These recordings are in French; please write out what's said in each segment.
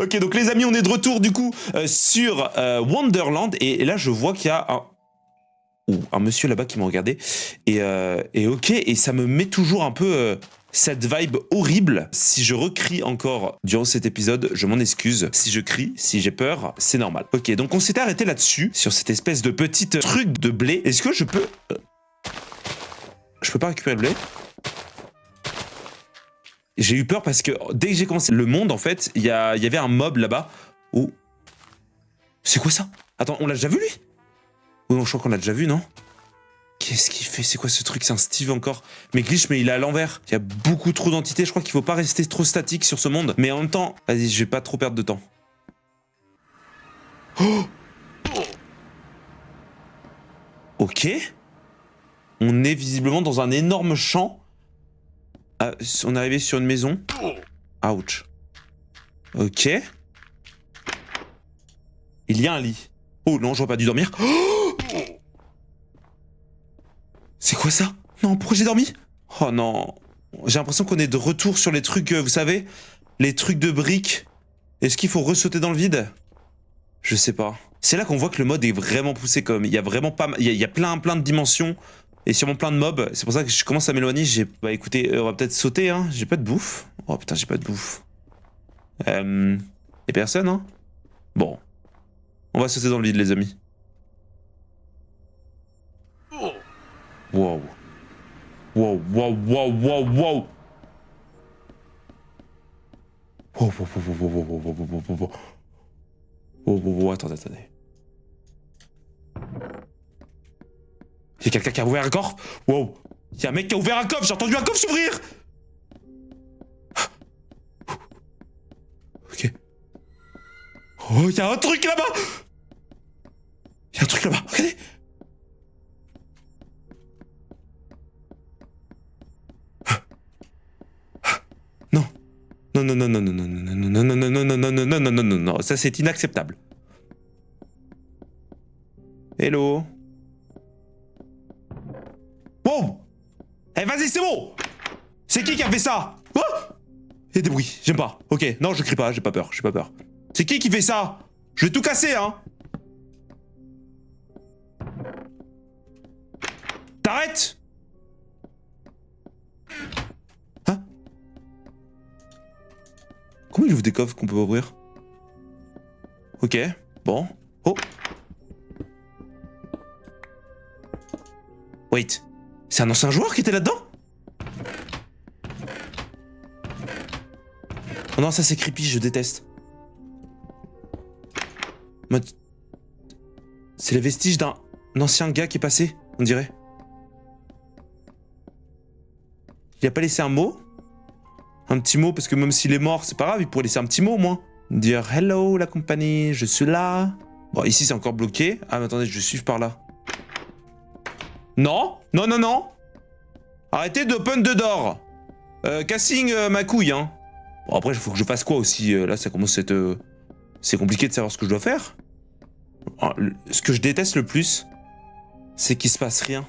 Ok, donc les amis, on est de retour du coup sur Wonderland. Et là, je vois qu'il y a un monsieur là-bas qui me regardait. Et ok, et ça me met toujours un peu cette vibe horrible. Si je recrie encore durant cet épisode, je m'en excuse. Si je crie, si j'ai peur, c'est normal. Ok, donc on s'était arrêté là-dessus, sur cette espèce de petite truc de blé. Est-ce que je peux... Je peux pas récupérer le blé? J'ai eu peur parce que dès que j'ai commencé le monde, en fait, il y avait un mob là-bas. Oh. C'est quoi ça? Attends, on l'a déjà vu, lui? Oui, non, je crois qu'on l'a déjà vu, non? Qu'est-ce qu'il fait? C'est quoi ce truc? C'est un Steve encore? Mais Glitch, mais il est à l'envers. Il y a beaucoup trop d'entités. Je crois qu'il faut pas rester trop statique sur ce monde. Mais en même temps, vas-y, je vais pas trop perdre de temps. Oh! Ok. On est visiblement dans un énorme champ. Ah, on est arrivé sur une maison. Ouch. Ok. Il y a un lit. Oh non, j'aurais pas dû dormir. Oh, c'est quoi ça? Non, pourquoi j'ai dormi? Oh non. J'ai l'impression qu'on est de retour sur les trucs, vous savez, les trucs de briques. Est-ce qu'il faut ressauter dans le vide? Je sais pas. C'est là qu'on voit que le mode est vraiment poussé comme. Il y a vraiment pas... Il y a plein de dimensions. Et sûrement plein de mobs. C'est pour ça que je commence à m'éloigner. Bah écoutez, on va peut-être sauter, hein. J'ai pas de bouffe. Oh putain, j'ai pas de bouffe. Y'a personne, hein? Bon. On va sauter dans le vide, les amis. Wow. Wow, wow, wow, wow, wow. Wow, wow, wow, wow, wow, wow, wow, wow, wow, wow. Oh, oh, oh, attendez. Y'a quelqu'un qui a ouvert un coffre? Wow. Y'a un mec qui a ouvert un coffre, j'ai entendu un coffre s'ouvrir. Ok. Oh, y'a un truc là-bas. Y'a un truc là-bas, regardez. Non. Non, ça c'est inacceptable. Hello. Wow. Eh vas-y, c'est bon. C'est qui a fait ça? Oh, il y a des bruits, j'aime pas. Ok, non, je crie pas, j'ai pas peur. C'est qui fait ça? Je vais tout casser, hein. T'arrêtes. Hein? Comment il ouvre des coffres qu'on peut pas ouvrir? Ok, bon. Oh. Wait. C'est un ancien joueur qui était là-dedans? Oh non, ça c'est creepy, je déteste. C'est les vestiges d'un ancien gars qui est passé, on dirait. Il a pas laissé un mot? Un petit mot, parce que même s'il est mort, c'est pas grave, il pourrait laisser un petit mot au moins. Dire hello la compagnie, je suis là. Bon, ici c'est encore bloqué. Ah mais attendez, je vais suivre par là. Non. Arrêtez d'open the door. Casting ma couille, hein. Bon, après, il faut que je fasse quoi aussi? Là, ça commence à être... c'est compliqué de savoir ce que je dois faire. Ce que je déteste le plus, c'est qu'il se passe rien.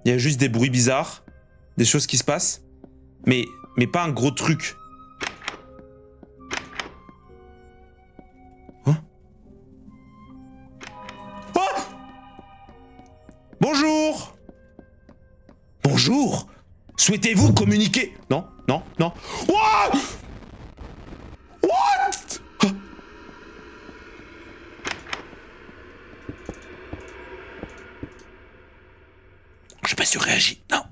Il y a juste des bruits bizarres, des choses qui se passent, mais pas un gros truc. Hein? Oh! Bonjour! Bonjour! Souhaitez-vous communiquer? Non. What? What? J'ai pas surréagi, non.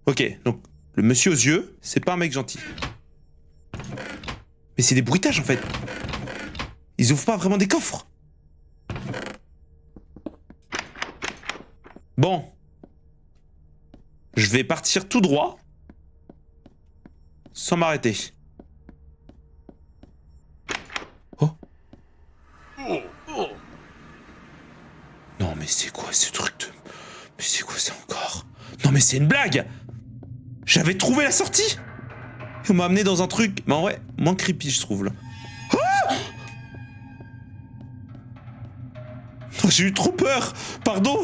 Ok, donc le monsieur aux yeux, c'est pas un mec gentil. Mais c'est des bruitages en fait. Ils ouvrent pas vraiment des coffres. Bon. Je vais partir tout droit. Sans m'arrêter. Oh. Non mais c'est quoi ce truc de... Mais c'est quoi ça encore? Non mais c'est une blague! J'avais trouvé la sortie! On m'a amené dans un truc... Mais en vrai, moins creepy je trouve là. Ah! Oh, j'ai eu trop peur. Pardon.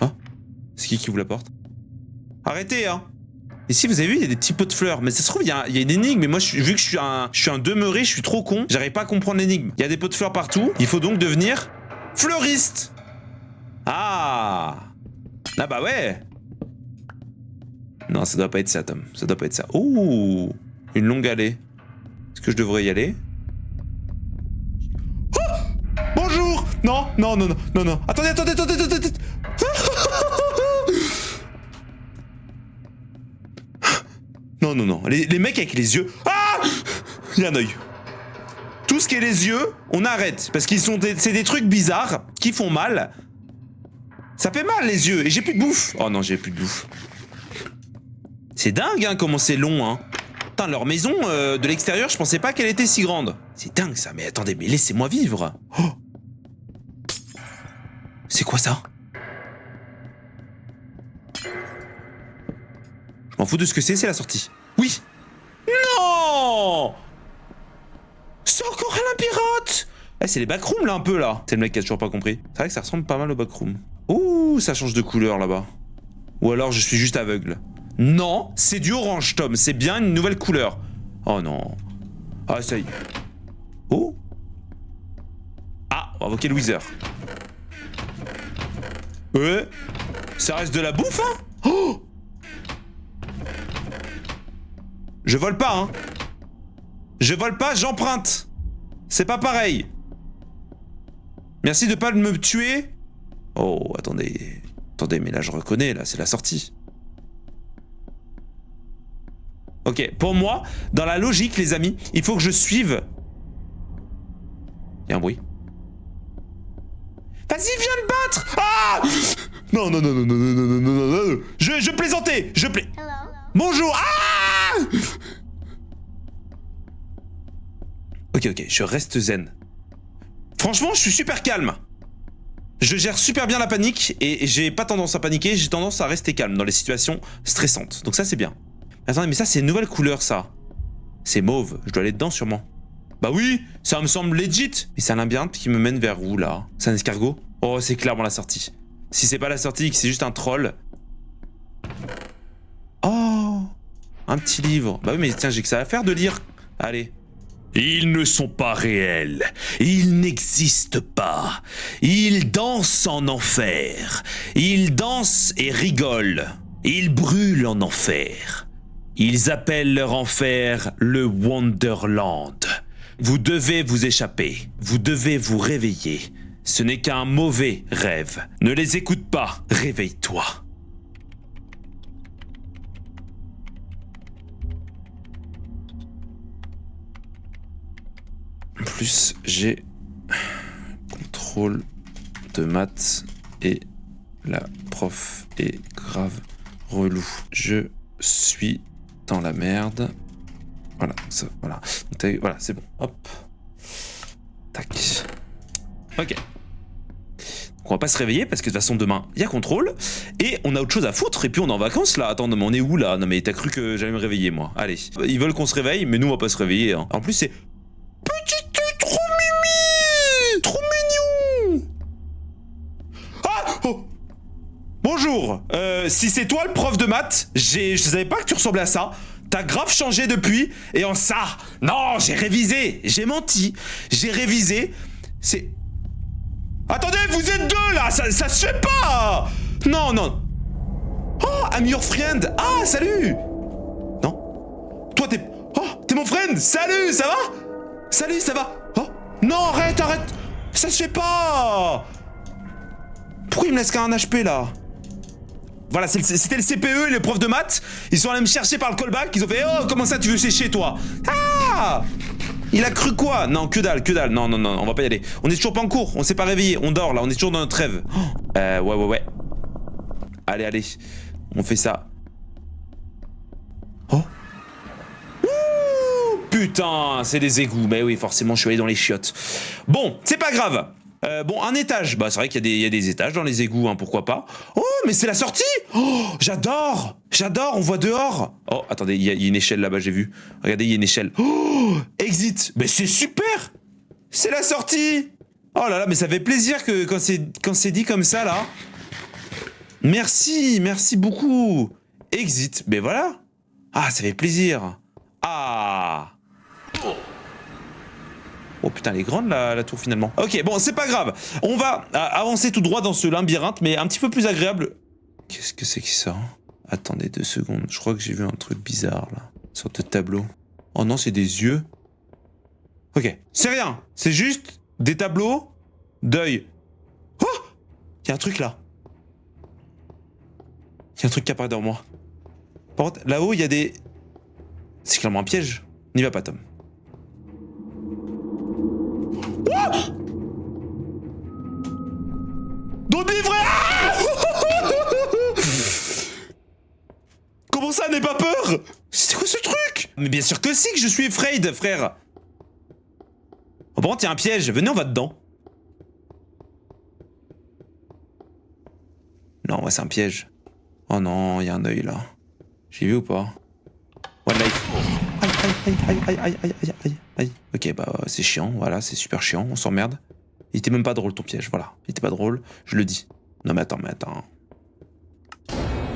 Ah, c'est qui ouvre la porte? Arrêtez, hein. Ici, vous avez vu, il y a des petits pots de fleurs. Mais ça se trouve, il y a une énigme. Mais moi, vu que je suis un demeuré, je suis trop con. J'arrive pas à comprendre l'énigme. Il y a des pots de fleurs partout. Il faut donc devenir fleuriste. Ah. Ah bah ouais. Non, ça doit pas être ça, Tom. Ça doit pas être ça. Ouh, une longue allée. Est-ce que je devrais y aller? Oh, bonjour. Non, non, non, non, non, non. Attendez, attendez, attendez, attendez. Non, non, non. Les mecs avec les yeux... Ah! Il y a un œil. Tout ce qui est les yeux, on arrête. Parce qu'ils sont... C'est des trucs bizarres qui font mal. Ça fait mal, les yeux. Et j'ai plus de bouffe. Oh non, j'ai plus de bouffe. C'est dingue, hein, comment c'est long, hein. Putain, leur maison, de l'extérieur, je pensais pas qu'elle était si grande. C'est dingue, ça. Mais attendez, mais laissez-moi vivre. Oh. C'est quoi, ça? Je m'en fous de ce que c'est la sortie. Oui. Non. C'est encore un labyrinthe. Eh, c'est les backrooms, là, un peu, là. C'est le mec qui a toujours pas compris. C'est vrai que ça ressemble pas mal au backroom. Ouh, ça change de couleur, là-bas. Ou alors, je suis juste aveugle. Non, c'est du orange, Tom. C'est bien une nouvelle couleur. Oh, non. Ah, ça y est. Oh. Ah, on va invoquer le Wither. Ouais. Ça reste de la bouffe, hein. Oh. Je vole pas, hein. Je vole pas, j'emprunte. C'est pas pareil. Merci de pas me tuer. Oh, attendez. Attendez, mais là, je reconnais, là, c'est la sortie. Ok, pour moi, dans la logique, les amis, il faut que je suive... Il y a un bruit. Vas-y, viens le battre. Ah. Non, non, non, non, non, non, non, non, non, non. Je plaisantais. Bonjour. Ah. Ok, ok, je reste zen. Franchement, je suis super calme. Je gère super bien la panique et j'ai pas tendance à paniquer, j'ai tendance à rester calme dans les situations stressantes. Donc ça, c'est bien. Attendez, mais ça, c'est une nouvelle couleur, ça. C'est mauve, je dois aller dedans sûrement. Bah oui, ça me semble legit. Mais c'est un labyrinthe qui me mène vers où, là? C'est un escargot? Oh, c'est clairement la sortie. Si c'est pas la sortie, que c'est juste un troll... Oh, un petit livre. Bah oui, mais tiens, j'ai que ça à faire de lire. Allez. Ils ne sont pas réels. Ils n'existent pas. Ils dansent en enfer. Ils dansent et rigolent. Ils brûlent en enfer. Ils appellent leur enfer le Wonderland. Vous devez vous échapper. Vous devez vous réveiller. Ce n'est qu'un mauvais rêve. Ne les écoute pas. Réveille-toi. En plus, j'ai contrôle de maths et la prof est grave relou. Je suis dans la merde. Voilà, ça, voilà. Voilà, c'est bon. Hop. Tac. Ok. Donc on va pas se réveiller parce que de toute façon demain il y a contrôle et on a autre chose à foutre et puis on est en vacances là. Attends, non, mais on est où là? Non mais t'as cru que j'allais me réveiller moi? Allez. Ils veulent qu'on se réveille mais nous on va pas se réveiller. Hein. En plus c'est... Petite trop mimi! Trop mignon! Ah! Oh! Bonjour! Si c'est toi le prof de maths, je savais pas que tu ressemblais à ça. T'as grave changé depuis, et en ça... Non, j'ai révisé, j'ai menti, j'ai révisé, c'est... Attendez, vous êtes deux là, ça se fait pas! Non, non. Oh, I'm your friend. Ah, salut! Non? Toi, t'es... Oh, t'es mon friend! Salut, ça va? Salut, ça va? Oh, non, arrête, arrête! Ça se fait pas! Pourquoi il me laisse qu'un HP là? Voilà, c'était le CPE et le prof de maths. Ils sont allés me chercher par le callback. Ils ont fait oh, comment ça tu veux sécher toi? Ah! Il a cru quoi? Non, que dalle, que dalle. Non, non, non, on va pas y aller. On est toujours pas en cours, on s'est pas réveillé. On dort là, on est toujours dans notre rêve. Oh, ouais. Allez, allez. On fait ça. Oh. Ouh, putain, c'est des égouts. Mais oui, forcément, je suis allé dans les chiottes. Bon, c'est pas grave. Bon, un étage. Bah, c'est vrai qu'il y a des étages dans les égouts, hein, pourquoi pas. Oh, mais c'est la sortie! Oh, j'adore! J'adore, on voit dehors! Oh, attendez, il y a une échelle là-bas, j'ai vu. Regardez, il y a une échelle. Oh, exit! Mais c'est super! C'est la sortie! Oh là là, mais ça fait plaisir que quand c'est dit comme ça, là. Merci, merci beaucoup. Exit, mais voilà. Ah, ça fait plaisir. Ah. Oh putain, elle est grande la tour finalement. Ok, bon, c'est pas grave. On va avancer tout droit dans ce labyrinthe, mais un petit peu plus agréable. Qu'est-ce que c'est que ça? Attendez 2 secondes. Je crois que j'ai vu un truc bizarre là. Une sorte de tableau. Oh non, c'est des yeux. Ok, c'est rien. C'est juste des tableaux d'œil. Oh! Il y a un truc là. Il y a un truc qui apparaît devant moi. Par contre, là-haut, il y a des... C'est clairement un piège. N'y va pas, Tom. Oh! Don't be vrai! Ah! Comment ça, n'aie pas peur? C'est quoi ce truc? Mais bien sûr que si que je suis afraid, frère. Oh, par contre, il y a un piège. Venez, on va dedans. Non, ouais, c'est un piège. Oh non, il y a un œil là. J'ai vu ou pas? One life. Aïe, aïe, aïe, aïe, aïe, aïe, aïe, aïe, aïe. Ok, bah c'est chiant, voilà, c'est super chiant, on s'emmerde. Il était même pas drôle ton piège, voilà. Il était pas drôle, je le dis. Non mais attends,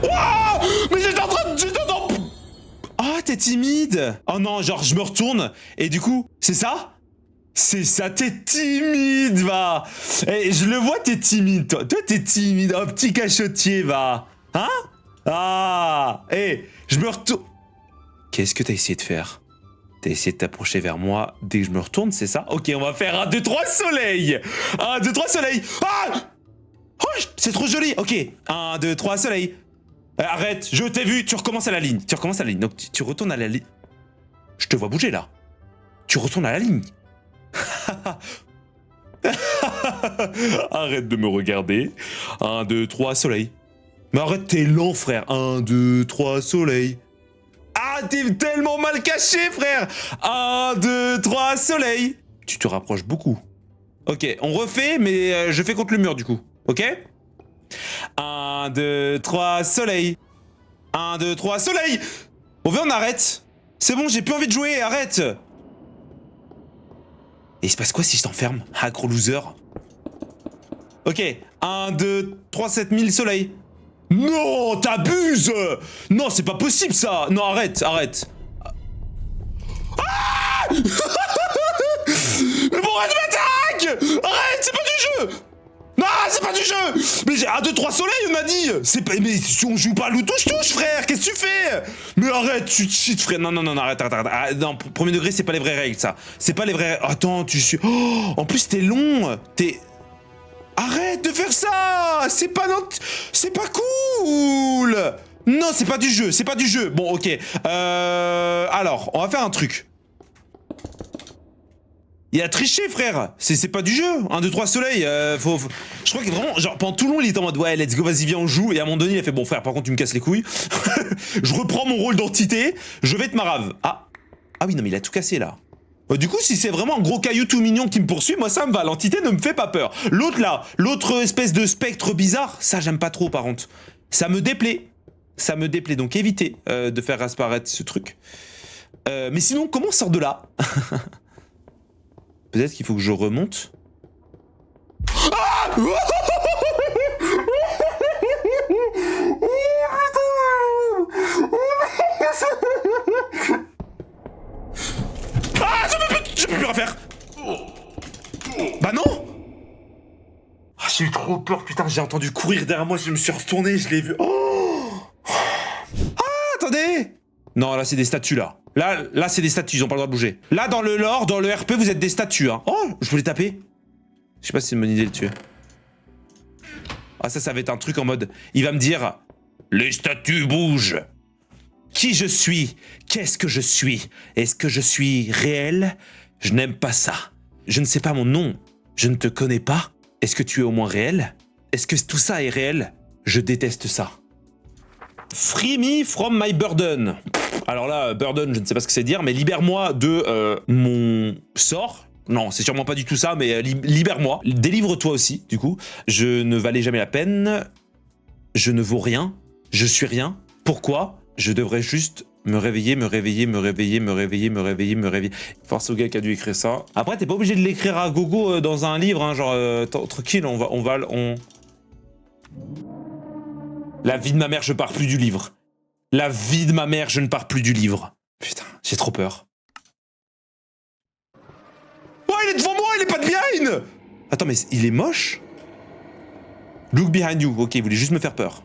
Wouah! Mais j'étais en train de... Ah, t'es timide! Oh non, genre je me retourne, et du coup, c'est ça? C'est ça, t'es timide, va! Et je le vois, t'es timide, toi. Toi, t'es timide, un petit cachotier, va. Hein? Ah! Eh, je me retourne... Qu'est-ce que t'as essayé de faire? T'as essayé de t'approcher vers moi dès que je me retourne, c'est ça? Ok, on va faire 1, 2, 3 soleil! 1, 2, 3 soleil! Ah! Oh, c'est trop joli! Ok, 1, 2, 3 soleil! Arrête, je t'ai vu, tu recommences à la ligne. Tu recommences à la ligne, donc tu retournes à la ligne. Je te vois bouger là. Tu retournes à la ligne. Arrête de me regarder. 1, 2, 3 soleil. Mais arrête, t'es lent, frère. 1, 2, 3 soleil. Ah, t'es tellement mal caché, frère. 1, 2, 3 soleil. Tu te rapproches beaucoup. Ok, on refait, mais je fais contre le mur du coup. Ok? 1, 2, 3 soleil. 1, 2, 3 soleil. On arrête. C'est bon, j'ai plus envie de jouer, arrête. Et il se passe quoi si je t'enferme? Ah, gros loser. Ok, 1, 2, 3, 7000 soleil. Non, t'abuses. Non, c'est pas possible ça. Non, arrête, arrête. Ah. Mais pourquoi tu m'attaques? Arrête, c'est pas du jeu. Non, c'est pas du jeu. Mais j'ai 1, 2, 3 soleil, on m'a dit. C'est pas... Mais si on joue pas le touche-touche, frère. Qu'est-ce que tu fais? Mais arrête, tu cheats, frère. Non, non, non, arrête, arrête, arrête. Ah, non, premier degré, c'est pas les vraies règles, ça. C'est pas les vraies... Attends, tu suis... Oh, en plus, t'es long. T'es... Arrête de faire ça. C'est pas notre... C'est pas cool. Non, c'est pas du jeu, c'est pas du jeu. Bon, ok. Alors, on va faire un truc. Il a triché, frère. C'est pas du jeu. 1, 2, 3 soleil. Je crois que vraiment, genre, pendant tout le long, il était en mode ouais, let's go, vas-y, viens, on joue. Et à un moment donné, il a fait bon, frère, par contre, tu me casses les couilles. Je reprends mon rôle d'entité. Je vais te marave. Ah. Ah oui, non, mais il a tout cassé là. Du coup, si c'est vraiment un gros caillou tout mignon qui me poursuit, moi ça me va. L'entité ne me fait pas peur. L'autre là, l'autre espèce de spectre bizarre, ça j'aime pas trop par contre. Ça me déplaît. Ça me déplaît. Donc évitez de faire apparaître ce truc. Mais sinon, comment on sort de là? Peut-être qu'il faut que je remonte. Ah! Ah, je peux plus rien faire. Bah non. Ah, j'ai eu trop peur, putain, j'ai entendu courir derrière moi, je me suis retourné, je l'ai vu. Oh. Ah, attendez. Non, là c'est des statues là. Là c'est des statues, ils ont pas le droit de bouger. Là dans le lore, dans le RP, vous êtes des statues hein. Oh, je voulais taper. Je sais pas si c'est une bonne idée de le tuer. Ah ça va être un truc en mode, il va me dire les statues bougent. Qui je suis? Qu'est-ce que je suis? Est-ce que je suis réel? Je n'aime pas ça. Je ne sais pas mon nom. Je ne te connais pas. Est-ce que tu es au moins réel? Est-ce que tout ça est réel? Je déteste ça. Free me from my burden. Alors là, burden, je ne sais pas ce que c'est dire, mais libère-moi de mon sort. Non, c'est sûrement pas du tout ça, mais libère-moi. Délivre-toi aussi, du coup. Je ne valais jamais la peine. Je ne vaux rien. Je suis rien. Pourquoi? Je devrais juste Me réveiller, me réveiller, me réveiller, me réveiller, me réveiller, me réveiller. Force au gars qui a dû écrire ça. Après, t'es pas obligé de l'écrire à gogo dans un livre, hein, genre, tranquille, on... La vie de ma mère, je pars plus du livre. La vie de ma mère, je ne pars plus du livre. Putain, j'ai trop peur. Oh, il est devant moi, il est pas de behind! Attends, mais il est moche? Look behind you. Ok, il voulait juste me faire peur.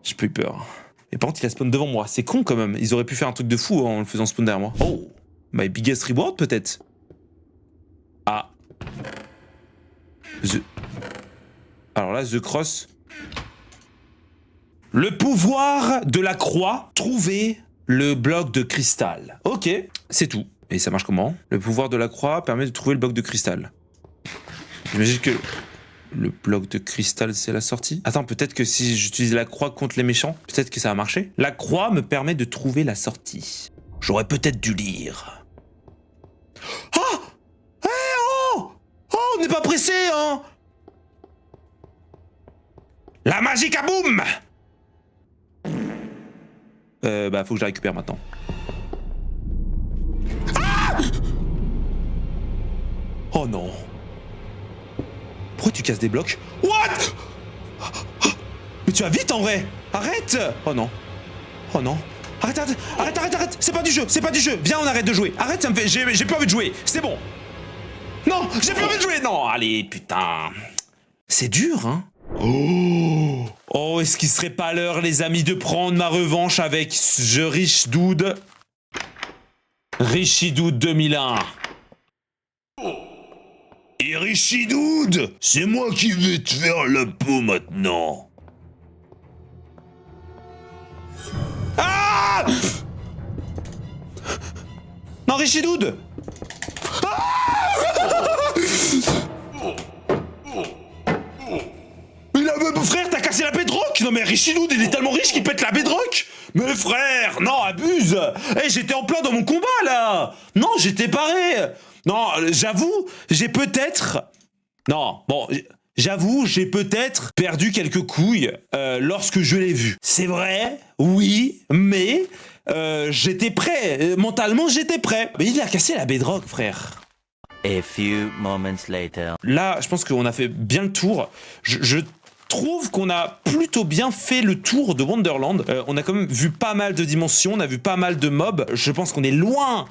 J'ai plus peur. Et par contre, il a spawn devant moi. C'est con quand même. Ils auraient pu faire un truc de fou en le faisant spawn derrière moi. Oh, my biggest reward peut-être. Ah. Alors là, The Cross. Le pouvoir de la croix. Trouver le bloc de cristal. Ok, c'est tout. Et ça marche comment? Le pouvoir de la croix permet de trouver le bloc de cristal. J'imagine que le bloc de cristal, c'est la sortie. Attends, peut-être que si j'utilise la croix contre les méchants, peut-être que ça va marcher. La croix me permet de trouver la sortie. J'aurais peut-être dû lire. Ah! Hé, oh! Oh, on n'est pas pressé, hein! La magie kaboum! Bah, faut que je la récupère maintenant. Ah! Oh non. Pourquoi tu casses des blocs? What? Mais tu vas vite en vrai. Arrête. Oh non. Oh non. Arrête, arrête, arrête, arrête, arrête. C'est pas du jeu, c'est pas du jeu. Viens, on arrête de jouer. Arrête, ça me fait... J'ai plus envie de jouer. C'est bon. Non, j'ai plus envie de jouer. Non, allez, putain. C'est dur, hein. Oh. Oh, est-ce qu'il serait pas l'heure, les amis, de prendre ma revanche avec ce Rich Dude? Richidude 2001. Et Richidude, c'est moi qui vais te faire la peau maintenant. Ah! Non, Richidude! Frère, t'as cassé la bedrock? Non mais Richidude, il est tellement riche qu'il pète la bedrock. Mais frère, non, abuse. Eh, j'étais en plein dans mon combat, là. Non, j'étais paré. Non, j'avoue, j'ai peut-être... Non, bon, j'avoue, j'ai peut-être perdu quelques couilles lorsque je l'ai vu. C'est vrai, oui, mais j'étais prêt. Mentalement, j'étais prêt. Mais il a cassé la bedrock, frère. A few moments later. Là, je pense qu'on a fait bien le tour. Je trouve qu'on a plutôt bien fait le tour de Wonderland. On a quand même vu pas mal de dimensions, on a vu pas mal de mobs. Je pense qu'on est loin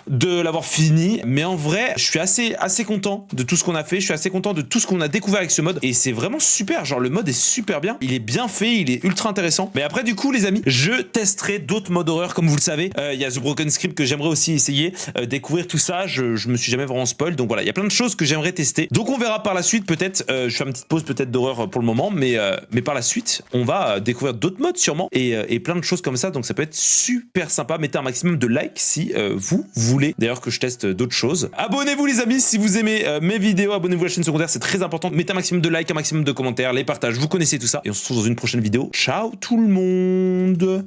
de l'avoir fini, mais en vrai, je suis assez content de tout ce qu'on a fait, je suis assez content de tout ce qu'on a découvert avec ce mode, et c'est vraiment super, genre le mode est super bien, il est bien fait, il est ultra intéressant. Mais après du coup les amis, je testerai d'autres modes horreur comme vous le savez, il y a The Broken Script que j'aimerais aussi essayer, découvrir tout ça, je me suis jamais vraiment spoil, donc voilà, il y a plein de choses que j'aimerais tester, donc on verra par la suite peut-être, je fais une petite pause peut-être d'horreur pour le moment, mais par la suite, on va découvrir d'autres modes sûrement, et plein de choses comme ça, donc ça peut être super sympa, mettez un maximum de likes si vous voulez d'ailleurs que je teste d'autres choses. Abonnez-vous les amis si vous aimez mes vidéos, abonnez-vous à la chaîne secondaire, c'est très important. Mettez un maximum de likes, un maximum de commentaires, les partages, vous connaissez tout ça. Et on se retrouve dans une prochaine vidéo. Ciao tout le monde!